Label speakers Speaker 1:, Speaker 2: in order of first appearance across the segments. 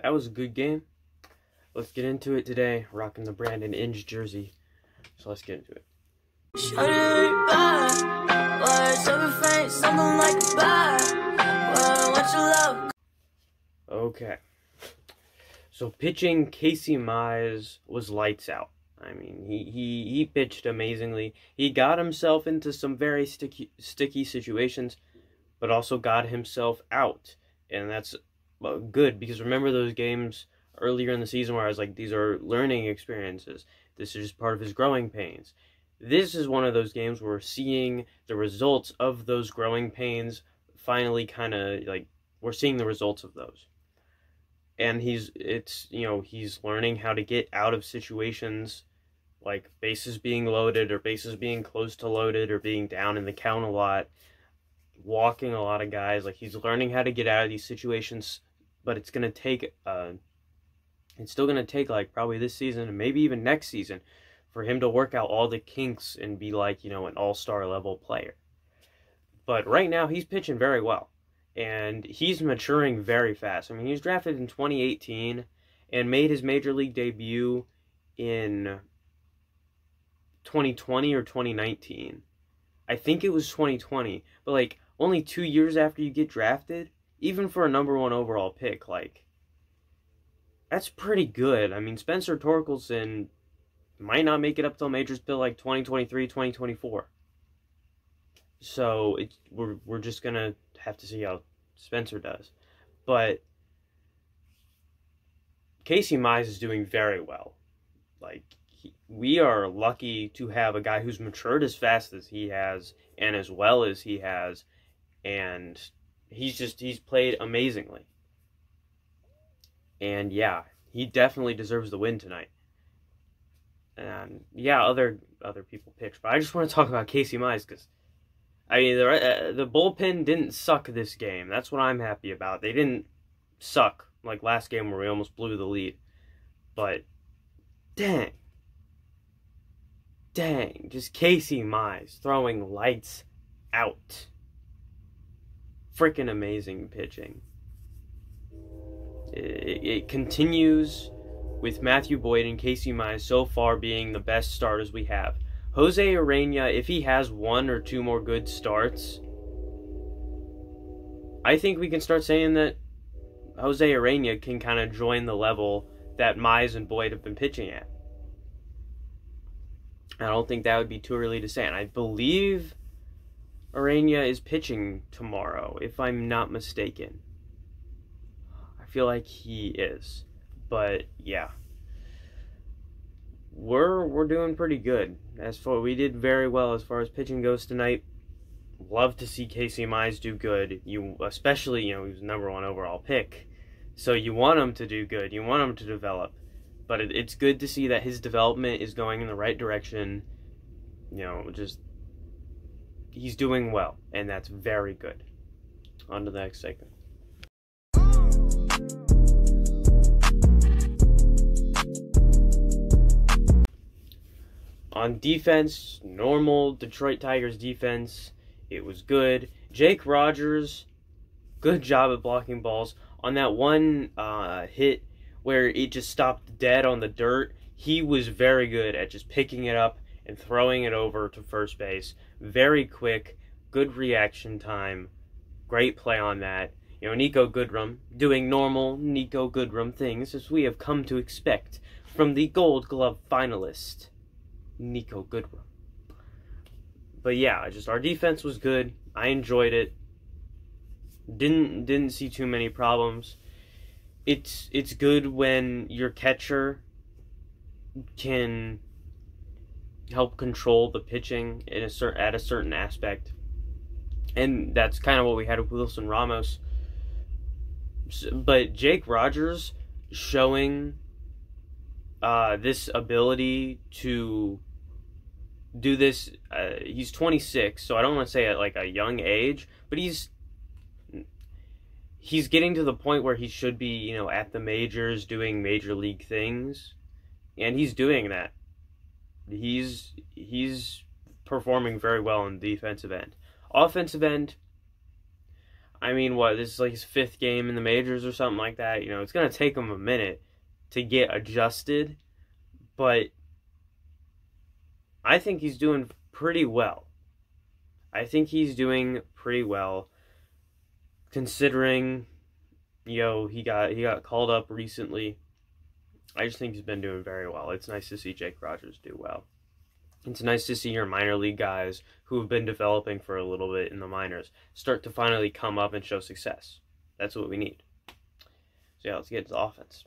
Speaker 1: that was a good game. Let's get into it today. Rocking the Brandon Inge jersey. So let's get into it. Okay. So pitching, Casey Mize was lights out. I mean, he pitched amazingly. He got himself into some very sticky situations, but also got himself out. And that's good, because remember those games earlier in the season where I was like, these are learning experiences. This is just part of his growing pains. This is one of those games where we're seeing the results of those growing pains finally kind of, like, we're seeing the results of those. And he's learning how to get out of situations like bases being loaded or bases being close to loaded or being down in the count a lot, walking a lot of guys. Like, he's learning how to get out of these situations, but it's going to take, it's still going to take, like, probably this season and maybe even next season for him to work out all the kinks and be, like, an all-star level player. But right now, he's pitching very well. And he's maturing very fast. I mean, he was drafted in 2018 and made his major league debut in 2020 or 2019. I think it was 2020. But, like, only 2 years after you get drafted, even for a #1 overall pick, like, that's pretty good. I mean, Spencer Torkelson might not make it up till majors till, like, 2023, 2024. So we're just going to have to see how Spencer does. But Casey Mize is doing very well. Like, we are lucky to have a guy who's matured as fast as he has and as well as he has. And he's played amazingly. And yeah, he definitely deserves the win tonight. And yeah, other people pitched, but I just want to talk about Casey Mize because, I mean, the bullpen didn't suck this game. That's what I'm happy about. They didn't suck like last game where we almost blew the lead. But dang, just Casey Mize throwing lights out. Freaking amazing pitching. It continues with Matthew Boyd and Casey Mize so far being the best starters we have. Jose Urena, if he has 1 or 2 more good starts, I think we can start saying that Jose Urena can kind of join the level that Mize and Boyd have been pitching at. I don't think that would be too early to say. And I believe Urena is pitching tomorrow, if I'm not mistaken. I feel like he is. But yeah, we're doing pretty good. We did very well as far as pitching goes tonight. Love to see Casey Mize do good. Especially, he was the #1 overall pick, so you want him to do good. You want him to develop. But it's good to see that his development is going in the right direction. He's doing well, and that's very good. On to the next segment. On defense, normal Detroit Tigers defense, it was good. Jake Rogers, good job at blocking balls. On that one hit where it just stopped dead on the dirt, he was very good at just picking it up and throwing it over to first base. Very quick, good reaction time, great play on that. Nico Goodrum doing normal Nico Goodrum things, as we have come to expect from the Gold Glove finalist, Nico Goodrum. But yeah, just our defense was good. I enjoyed it. Didn't see too many problems. It's good when your catcher can help control the pitching at a certain aspect, and that's kind of what we had with Wilson Ramos. But Jake Rogers showing this ability to do this. He's 26, so I don't want to say at like a young age, but he's getting to the point where he should be, at the majors doing major league things, and he's doing that. He's performing very well on the defensive end. Offensive end, I mean, what, this is like his 5th game in the majors or something like that. You know, it's going to take him a minute to get adjusted, but I think he's doing pretty well. I think he's doing pretty well considering, you know, he got called up recently. I just think he's been doing very well. It's nice to see Jake Rogers do well. It's nice to see your minor league guys who have been developing for a little bit in the minors start to finally come up and show success. That's what we need. So yeah, let's get to the offense.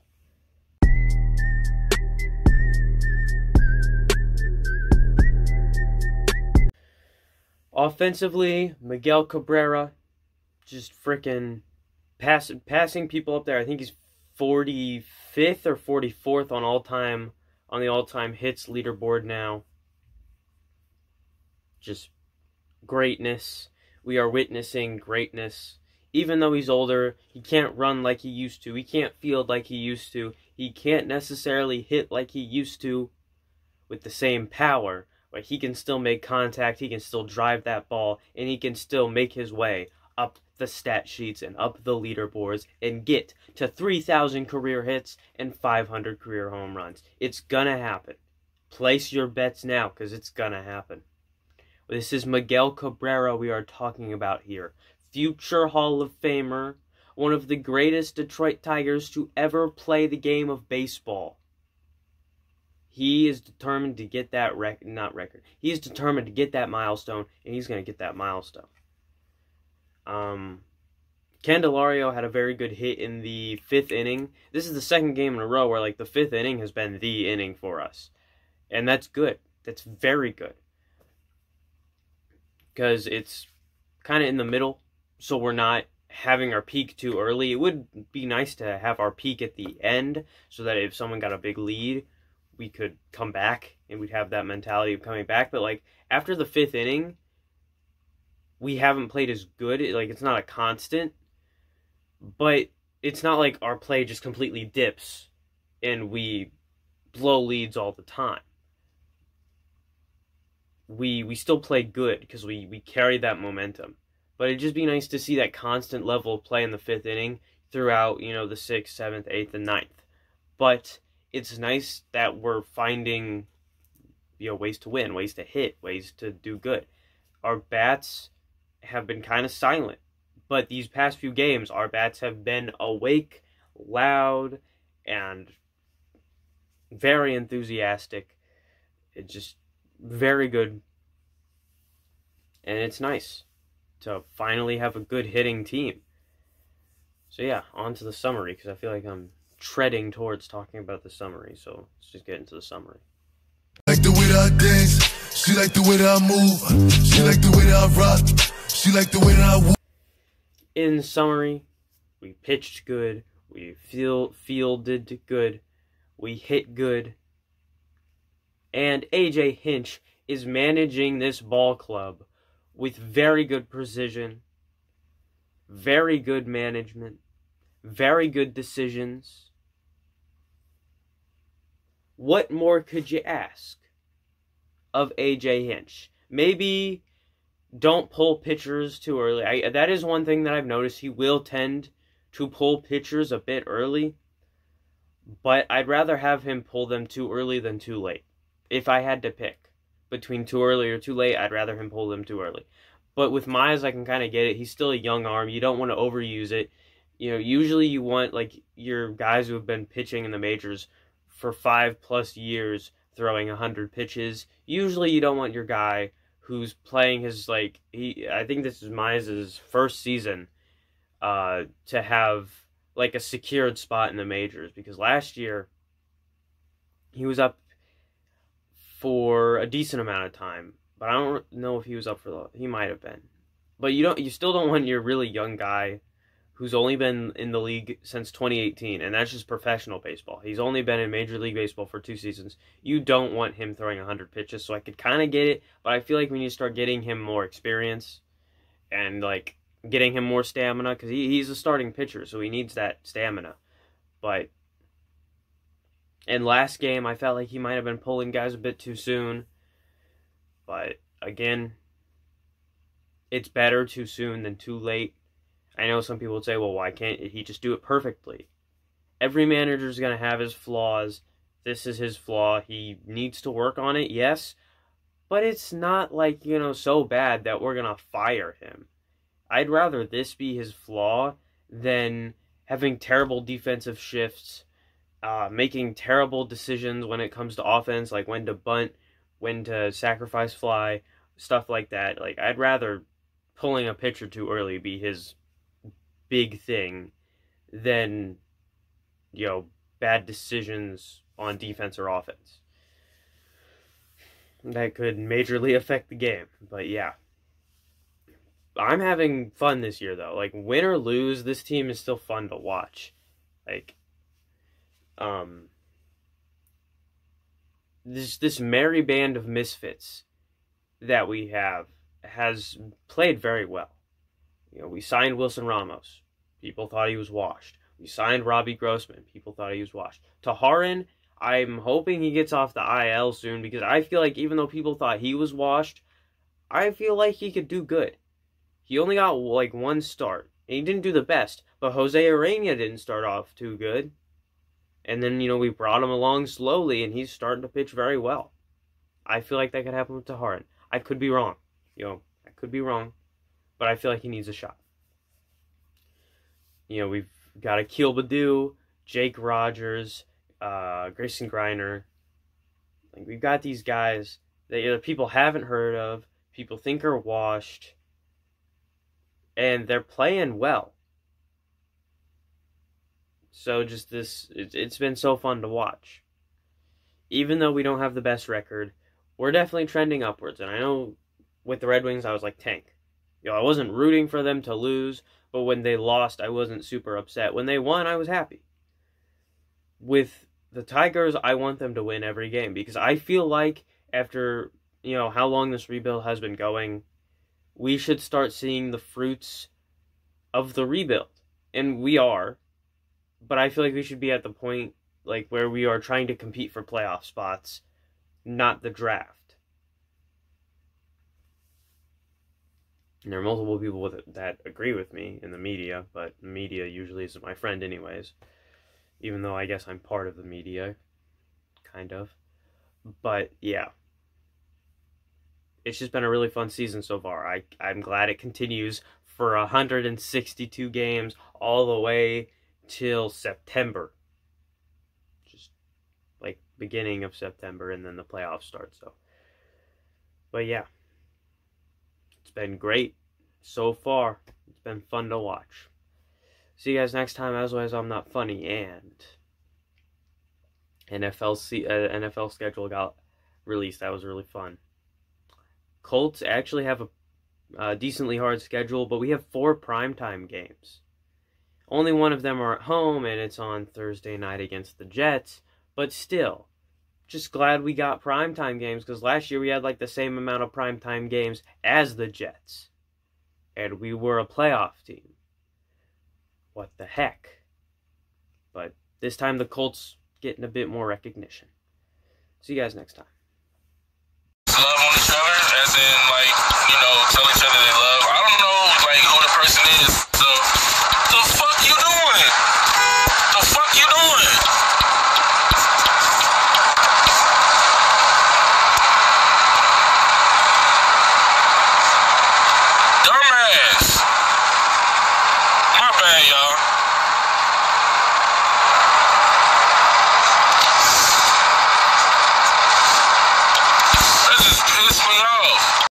Speaker 1: Offensively, Miguel Cabrera, just freaking passing people up there. I think he's 45th or 44th on the all-time hits leaderboard now. Just greatness. We are witnessing greatness. Even though he's older, he can't run like he used to. He can't field like he used to. He can't necessarily hit like he used to with the same power. But he can still make contact, he can still drive that ball, and he can still make his way up the stat sheets and up the leaderboards and get to 3,000 career hits and 500 career home runs. It's gonna happen. Place your bets now, because it's gonna happen. This is Miguel Cabrera we are talking about here. Future Hall of Famer, one of the greatest Detroit Tigers to ever play the game of baseball. He is determined to get that He is determined to get that milestone, and he's going to get that milestone. Candelario had a very good hit in the 5th inning. This is the 2nd game in a row where, like, the 5th inning has been the inning for us. And that's good. That's very good. Because it's kind of in the middle, so we're not having our peak too early. It would be nice to have our peak at the end, so that if someone got a big lead, we could come back, and we'd have that mentality of coming back. But, like, after the 5th inning, we haven't played as good. Like, it's not a constant, but it's not like our play just completely dips and we blow leads all the time. We still play good because we carry that momentum. But it'd just be nice to see that constant level of play in the 5th inning throughout, you know, the 6th, 7th, 8th, and 9th. But it's nice that we're finding, you know, ways to win, ways to hit, ways to do good. Our bats have been kind of silent, but these past few games, our bats have been awake, loud, and very enthusiastic. It's just very good, and it's nice to finally have a good hitting team. So yeah, on to the summary, because I feel like I'm treading towards talking about the summary, so let's just get into the summary.
Speaker 2: Like the way that I dance, she like the way that I move, she like the way that I rock, she like the way that I
Speaker 1: In summary, we pitched good, we fielded good, we hit good, and AJ Hinch is managing this ball club with very good precision, very good management, very good decisions. What more could you ask of AJ Hinch? Maybe don't pull pitchers too early. That is one thing that I've noticed. He will tend to pull pitchers a bit early, but I'd rather have him pull them too early than too late. If I had to pick between too early or too late, I'd rather him pull them too early. But with Mize, I can kind of get it. He's still a young arm. You don't want to overuse it. You know, usually you want, like, your guys who have been pitching in the majors for 5+ years throwing 100 pitches. Usually you don't want your guy who's playing his, like, I think this is Mize's first season, to have, like, a secured spot in the majors. Because last year, he was up for a decent amount of time. But I don't know if he was up for he might have been. But you still don't want your really young guy who's only been in the league since 2018, and that's just professional baseball. He's only been in Major League Baseball for 2 seasons. You don't want him throwing 100 pitches, so I could kind of get it, but I feel like we need to start getting him more experience and, like, getting him more stamina, because he's a starting pitcher, so he needs that stamina. But in last game, I felt like he might have been pulling guys a bit too soon. But, again, it's better too soon than too late. I know some people would say, well, why can't he just do it perfectly? Every manager is going to have his flaws. This is his flaw. He needs to work on it, yes. But it's not like, so bad that we're going to fire him. I'd rather this be his flaw than having terrible defensive shifts, making terrible decisions when it comes to offense, like when to bunt, when to sacrifice fly, stuff like that. Like, I'd rather pulling a pitcher too early be his big thing than, bad decisions on defense or offense. That could majorly affect the game. But yeah. I'm having fun this year, though. Like, win or lose, this team is still fun to watch. Like, this merry band of misfits that we have has played very well. We signed Wilson Ramos. People thought he was washed. We signed Robbie Grossman. People thought he was washed. Taharin, I'm hoping he gets off the IL soon, because I feel like even though people thought he was washed, I feel like he could do good. He only got, one start. And he didn't do the best. But Jose Urena didn't start off too good. And then, we brought him along slowly, and he's starting to pitch very well. I feel like that could happen with Taharin. I could be wrong. I could be wrong. But I feel like he needs a shot. We've got Akil Baddoo, Jake Rogers, Grayson Greiner. We've got these guys that either people haven't heard of, people think are washed, and they're playing well. So just it's been so fun to watch. Even though we don't have the best record, we're definitely trending upwards. And I know with the Red Wings, I was like, tank. I wasn't rooting for them to lose, but when they lost, I wasn't super upset. When they won, I was happy. With the Tigers, I want them to win every game, because I feel like after, how long this rebuild has been going, we should start seeing the fruits of the rebuild. And we are. But I feel like we should be at the point where we are trying to compete for playoff spots, not the draft. And there are multiple people that agree with me in the media, but the media usually isn't my friend anyways. Even though I guess I'm part of the media. Kind of. But yeah. It's just been a really fun season so far. I'm glad it continues for 162 games all the way till September. Just beginning of September, and then the playoffs start. So, but yeah, it's been great so far. It's been fun to watch. See you guys next time. As always, I'm not funny, and NFL schedule got released. That was really fun. Colts actually have a decently hard schedule, but we have 4 primetime games. Only one of them are at home, and it's on Thursday night against the Jets. But still, just glad we got primetime games, because last year we had the same amount of primetime games as the Jets. And we were a playoff team. What the heck? But this time the Colts getting a bit more recognition. See you guys next time.
Speaker 3: Love on each other, as in, tell each other they love. I don't know, who the person is, so the fuck you doing? The fuck you doing? Dumbass. My bad, y'all. That just pissed me off.